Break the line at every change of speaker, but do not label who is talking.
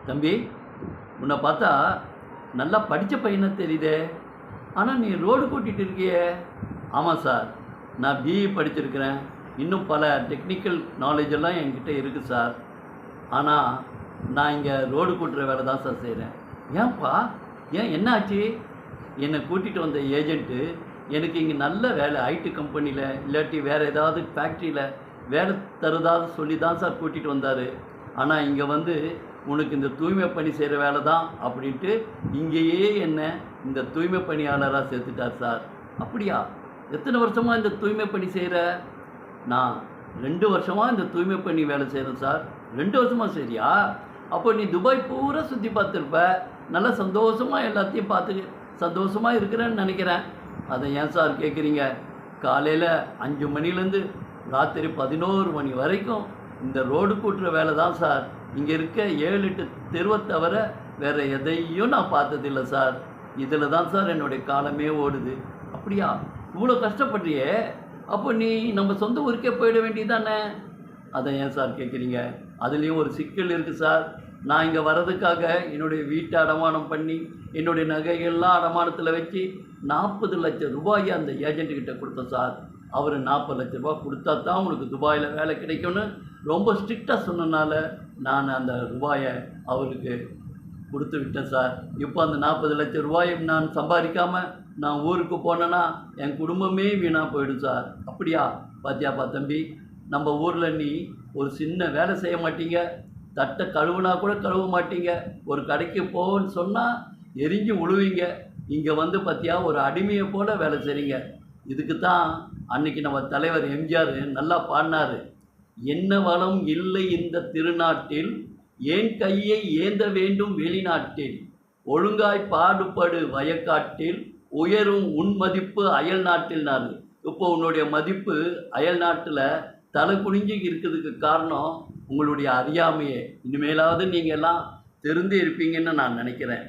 தம்பி, உன்னை பார்த்தா நல்லா படித்த பையனை தெரியுதே. ஆனால் நீ ரோடு கூட்டிகிட்டு இருக்கியே. ஆமாம் சார், நான் பிஇ படிச்சிருக்கிறேன். இன்னும் பல டெக்னிக்கல் நாலேஜ் எல்லாம் என்கிட்ட இருக்குது சார். ஆனால் நான் இங்கே ரோடு கூட்டுற வேலை தான் சார் செய்கிறேன். ஏன்ப்பா, ஏன் என்ன ஆச்சு? என்னை கூட்டிகிட்டு வந்த ஏஜென்ட்டு எனக்கு இங்கே நல்ல வேலை ஐடி கம்பெனியில் இல்லாட்டி வேறு ஏதாவது ஃபேக்ட்ரியில் வேலை தருதாவது சொல்லி தான் சார் கூட்டிகிட்டு வந்தார். ஆனால் இங்கே வந்து உனக்கு இந்த தூய்மை பணி செய்கிற வேலை தான் அப்படின்ட்டு இங்கேயே என்ன இந்த தூய்மை பணியாளராக சேர்த்துட்டார் சார். அப்படியா? எத்தனை வருஷமாக இந்த தூய்மை பணி செய்கிற? நான் 2 வருஷமாக இந்த தூய்மை பணி வேலை செய்கிறேன் சார். 2 வருஷமாக சரியா? அப்போ நீ துபாய் பூரா சுற்றி பார்த்துருப்ப. நல்லா சந்தோஷமாக எல்லாத்தையும் பார்த்து சந்தோஷமாக இருக்கிறேன்னு நினைக்கிறேன். அதை ஏன் சார் கேட்குறீங்க? காலையில் 5 மணிலேருந்து ராத்திரி 11 மணி வரைக்கும் இந்த ரோடு கூட்டுற வேலை தான் சார். இங்கே இருக்க 7-8 தெருவை தவிர வேறு எதையும் நான் பார்த்ததில்லை சார். இதில் தான் சார் என்னுடைய காலமே ஓடுது. அப்படியா? இவ்வளோ கஷ்டப்படுறியே, அப்போ நீ நம்ம சொந்த ஊருக்கே போயிட வேண்டியதானே? அதை ஏன் சார் கேட்குறீங்க? அதுலேயும் ஒரு சிக்கல் இருக்குது சார். நான் இங்கே வர்றதுக்காக என்னுடைய வீட்டை அடமானம் பண்ணி என்னுடைய நகைகள்லாம் அடமானத்தில் வச்சு 40 லட்சம் ரூபாயை அந்த ஏஜென்ட்டுக்கிட்ட கொடுத்தேன் சார். அவர் 40 லட்ச ரூபா கொடுத்தா தான் உனக்கு துபாயில் வேலை கிடைக்கும்னு ரொம்ப ஸ்ட்ரிக்டாக சொன்னனால நான் அந்த ரூபாயை அவருக்கு கொடுத்து விட்டேன் சார். இப்போ அந்த 40 லட்ச ரூபாயை நான் சம்பாதிக்காமல் நான் ஊருக்கு போனேன்னா என் குடும்பமே வீணாக போயிடும் சார். அப்படியா? பாத்தியாப்பா தம்பி, நம்ம ஊரில் நீ ஒரு சின்ன வேலை செய்ய மாட்டீங்க, தட்டை கழுவுனா கூட கழுவ மாட்டீங்க, ஒரு கடைக்கு போன்னு சொன்னால் எரிஞ்சு உழுவீங்க. இங்கே வந்து பார்த்தியா ஒரு அடிமையை போல் வேலை செய்கிறீங்க. இதுக்கு தான் அன்றைக்கி நம்ம தலைவர் எம்ஜிஆர் நல்லா பாடினார். என்ன வளம் இல்லை இந்த திருநாட்டில், ஏன் கையை ஏந்த வேண்டும் வெளிநாட்டில், ஒழுங்காய் பாடுபடு வயக்காட்டில், உயரும் உன் மதிப்பு அயல் நாட்டில்னாரு. இப்போ உன்னுடைய மதிப்பு அயல் நாட்டில் தலை குனிஞ்சு இருக்கிறதுக்கு காரணம் உங்களுடைய அறியாமையே. இனிமேலாவது நீங்கள் எல்லாம் தெரிந்து இருப்பீங்கன்னு நான் நினைக்கிறேன்.